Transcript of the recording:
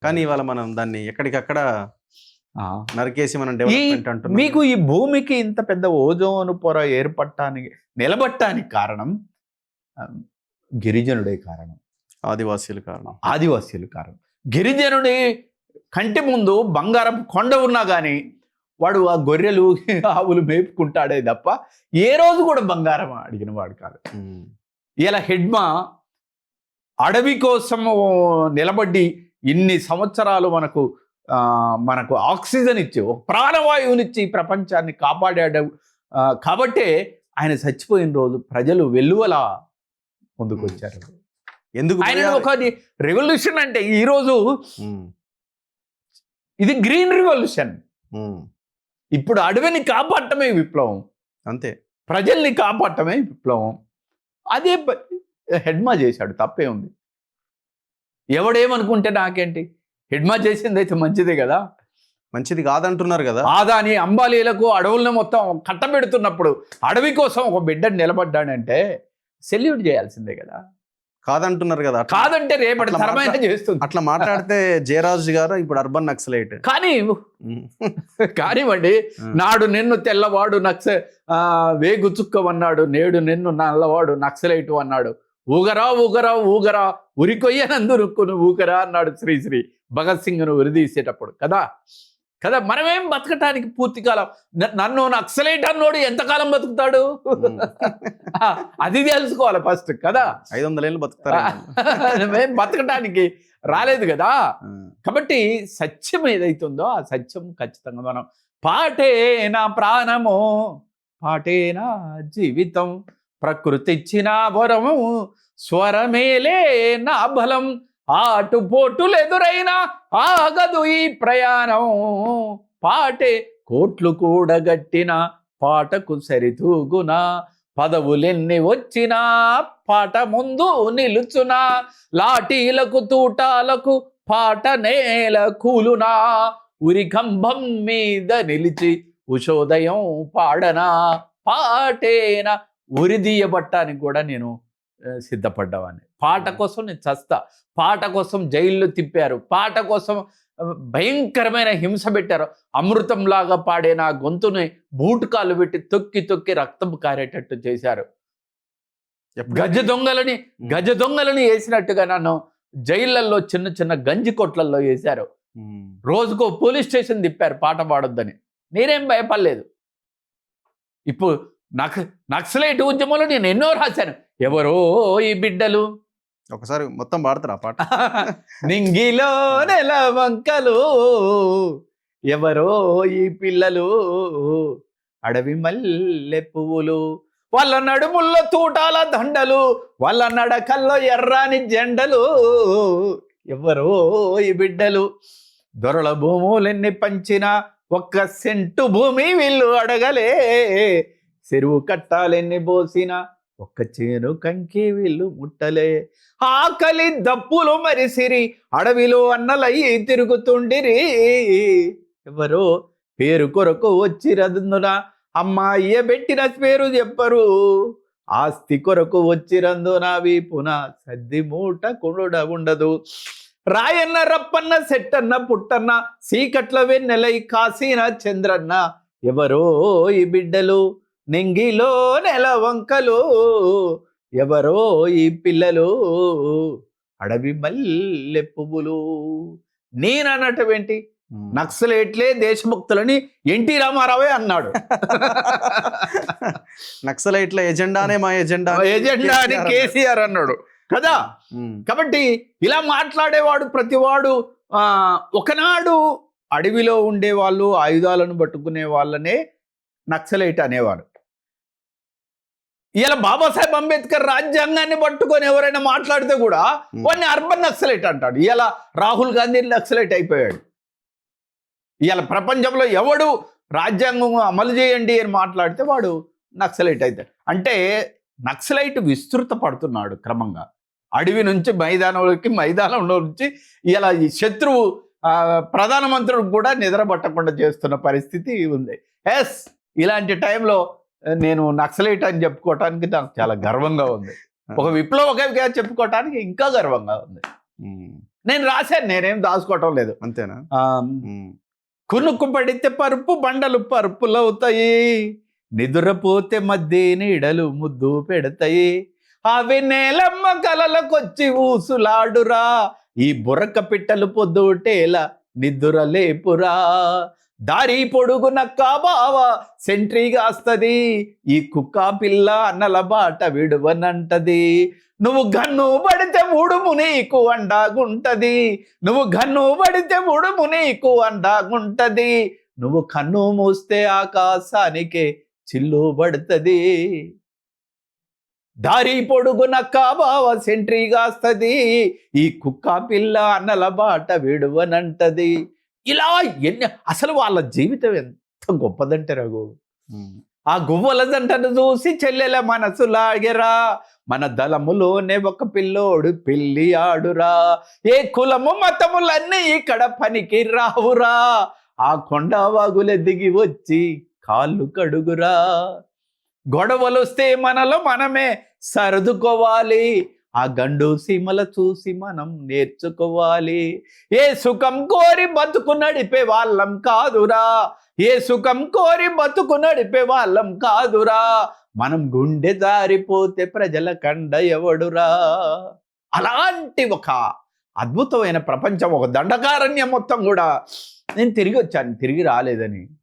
కానీ ఇవాళ మనం దాన్ని ఎక్కడికక్కడ నరికేసి మనం ఈ డెవలప్మెంట్ అంటున్నాం. మీకు ఈ భూమికి ఇంత పెద్ద ఓజోను పొర ఏర్పడటానికి నిలబట్టడానికి కారణం గిరిజనుడే కారణం, ఆదివాసీల కారణం. ఆదివాసీలు కారణం. గిరిజనుడి కంటి ముందు బంగారం కొండ ఉన్నా కానీ వాడు ఆ గొర్రెలు ఆవులు మేపుకుంటాడే తప్ప ఏ రోజు కూడా బంగారం అడిగిన వాడు కాదు. ఇలా హెడ్మా అడవి కోసం నిలబడి ఇన్ని సంవత్సరాలు మనకు ఆక్సిజన్ ఇచ్చి ఒక ప్రాణవాయువునిచ్చి ప్రపంచాన్ని కాపాడాడు. కాబట్టే ఆయన చచ్చిపోయిన రోజు ప్రజలు వెల్లువలా ముందుకు వచ్చారు. ఎందుకు ఆయన ఒక రెవల్యూషన్ అంటే ఈరోజు ఇది గ్రీన్ రెవల్యూషన్. ఇప్పుడు అడవిని కాపాడటమే విప్లవం, అంతే. ప్రజల్ని కాపాడటమే విప్లవం. అదే హెడ్మా చేశాడు, తప్పే ఉంది. ఎవడేమనుకుంటే నాకేంటి, హెడ్మా చేసింది అయితే మంచిదే కదా. మంచిది కాదంటున్నారు కదా. ఆదాని అంబాలీలకు అడవులను మొత్తం కట్టబెడుతున్నప్పుడు అడవి కోసం ఒక బిడ్డను నిలబడ్డాడంటే సెల్యూట్ చేయాల్సిందే కదా. కాదంటున్నారు కదా. కాదంటే రేపటి తరమైన చేస్తుంది. అట్లా మాట్లాడితే జయరాజు గారు ఇప్పుడు అర్బన్ నక్సలైట్. కానివ్వండి, నాడు నిన్ను తెల్లవాడు వేగు చుక్కవన్నాడు, నేడు నిన్ను నల్లవాడు నక్సలైటు అన్నాడు. ఊగరా ఊగరా ఊగరా ఉరికొయ్యనందురుక్కును ఊగరా అన్నాడు శ్రీశ్రీ భగత్ సింగ్ను ఉరిదీసేటప్పుడు కదా. మనమేం బతకటానికి పూర్తి కాలం, నన్ను నక్సలైట్ అన్నోడు ఎంతకాలం బతుకుతాడు అది తెలుసుకోవాలి ఫస్ట్ కదా. 500 ఏళ్ళు బతుకుతారు. మేము బతకటానికి రాలేదు కదా. కాబట్టి సత్యం ఏదైతుందో ఆ సత్యం ఖచ్చితంగా మనం పాటే నా ప్రాణము, పాటే నా జీవితం, ప్రకృతి ఇచ్చిన వరము, స్వరమేలే నా బలం, ఆటుపోటులెదురైనా ఆగదు ఈ ప్రయాణం, పాటే కోట్లు కూడగట్టిన పాటకు సరితూగునా, పదవులెన్ని వచ్చినా పాట ముందు నిలుచునా, లాఠీలకు తూటాలకు పాట నేల కూలునా, ఉరికంభం మీద నిలిచి ఉషోదయం పాడనా, పాటేనా. ఉరిదీయబట్టానికి కూడా నేను సిద్ధపడ్డావాన్ని. పాట కోసం నేను చస్తా. పాట కోసం జైల్లో తిప్పారు, పాట కోసం భయంకరమైన హింస పెట్టారు. అమృతంలాగా పాడే నా గొంతుని బూటుకాలు పెట్టి తొక్కి తొక్కి రక్తం కారేటట్టు చేశారు. గజ దొంగలని వేసినట్టుగా నన్ను జైళ్ళల్లో చిన్న చిన్న గంజి కొట్లల్లో వేశారు. రోజుకో పోలీస్ స్టేషన్ తిప్పారు పాట పాడొద్దని. నేనేం భయపడలేదు. ఇప్పుడు నక్సలైట్ ఉద్యమంలో నేను ఎన్నో రాశాను. ఎవరో ఈ బిడ్డలు, ఒకసారి మొత్తం పాడతారు ఆ పాట. నింగిలో నెల వంకలు, ఎవరో ఈ పిల్లలు, అడవి మల్లె పువ్వులు, వాళ్ళ నడుముల్లో తూటాల దండలు, వాళ్ళ నడకల్లో ఎర్రాని జెండలు, ఎవరో ఈ బిడ్డలు, దొరల భూములెన్ని పంచినా ఒక్క సెంటు భూమి వీళ్ళు అడగలే, చెరువు కట్టాలెన్ని పోసినా ఒక్క చేను కంకి వీళ్ళు ముట్టలే, ఆకలి దప్పులు మరిసిరి అడవిలో అన్నలయ్యి తిరుగుతుండిరి, ఎవరో పేరు కొరకు వచ్చిరందున అమ్మాయ్య పెట్టిన పేరు చెప్పరు, ఆస్తి కొరకు వచ్చిరందున వీపున సద్ది మూట కొనుడ ఉండదు, రాయన్న రప్పన్న సెట్టన్న పుట్టన్న సీకట్ల వెన్నెలై కాసిన చంద్రన్న, ఎవరో ఈ బిడ్డలు, నింగిలో నెల వంకలు, ఎవరో ఈ పిల్లలు, అడవి మల్లె పువ్వులు. నేనన్నటువంటి నక్సలైట్లే దేశభక్తులని ఎన్టీ రామారావే అన్నాడు. నక్సలైట్ల ఎజెండానే మా ఎజెండా అని కేసీఆర్ అన్నాడు కదా. కాబట్టి ఇలా మాట్లాడేవాడు ప్రతివాడు ఒకనాడు అడవిలో ఉండేవాళ్ళు ఆయుధాలను పట్టుకునే వాళ్ళనే నక్సలైట్ అనేవాడు. ఇలా బాబాసాహెబ్ అంబేద్కర్ రాజ్యాంగాన్ని పట్టుకొని ఎవరైనా మాట్లాడితే కూడా వాడిని అర్బన్ నక్సలైట్ అంటాడు. ఇలా రాహుల్ గాంధీ నక్సలైట్ అయిపోయాడు. ఇలా ప్రపంచంలో ఎవడు రాజ్యాంగం అమలు చేయండి అని మాట్లాడితే వాడు నక్సలైట్ అవుతాడు. అంటే నక్సలైట్ విస్తృత పడుతున్నాడు క్రమంగా. అడవి నుంచి మైదానంలోకి, మైదానంలో నుంచి ఇలా ఈ శత్రువు ప్రధానమంత్రులు కూడా నిద్రపట్టకుండా చేస్తున్న పరిస్థితి ఉంది. ఇలాంటి టైంలో నేను నక్సలైట్ అని చెప్పుకోవటానికి నాకు చాలా గర్వంగా ఉంది. ఒక విప్లవకవిగా చెప్పుకోవటానికి ఇంకా గర్వంగా ఉంది. నేను రాశాను, నేనేం దాచుకోవటం లేదు. అంతేనా? ఆ, ఉమ్. కునుకు పడితే పరుపు బండలు పరుపులవుతాయి, నిదురపోతే మధ్య నీడలు ముద్దు పెడతాయి, అవి నేలమ్మ కలలకొచ్చి ఊసులాడురా, ఈ బుర్రక పిట్టలు పొద్దుటేలా నిద్ర లేపురా, దారి పొడుగున బావ సెంట్రీగాస్తది, ఈ కుక్క పిల్ల అన్నల బాట విడువనంటది, నువ్వు గన్ను పడితే ఉడుము నీకు అండాగుంటది, నువ్వు గన్ను పడితే ఉడుము నీకు అండాగుంటది, నువ్వు కన్ను మూస్తే ఆకాశానికే చిల్లు పడుతుంది, దారి పొడుగున బావ సెంట్రీగాస్తది, ఈ కుక్క పిల్ల అన్నల బాట విడువనంటది. ఇలా అసలు వాళ్ళ జీవితం ఎంత గొప్పదంటే రఘు, ఉమ్. ఆ గువ్వల జంటను చూసి చెల్లెల మనసు లాగెరా, మన దళములోనే ఒక పిల్లోడు పెళ్లి ఆడురా, ఏ కులము మతములన్నీ ఇక్కడ పనికి రావురా, ఆ కొండ వాగుల దిగి వచ్చి కాళ్ళు కడుగురా, గొడవలు వస్తే మనలో మనమే సర్దుకోవాలి, ఆ గండు సీమల చూసి మనం నేర్చుకోవాలి, ఏ సుఖం కోరి బతుకు నడిపే వాళ్ళం కాదురా, ఏ సుఖం కోరి బతుకు నడిపే వాళ్ళం కాదురా, మనం గుండె జారిపోతే ప్రజల కండ ఎవడురా. అలాంటి ఒక అద్భుతమైన ప్రపంచం, ఒక దండకారణ్యం మొత్తం కూడా నేను తిరిగి వచ్చాను, తిరిగి రాలేదని.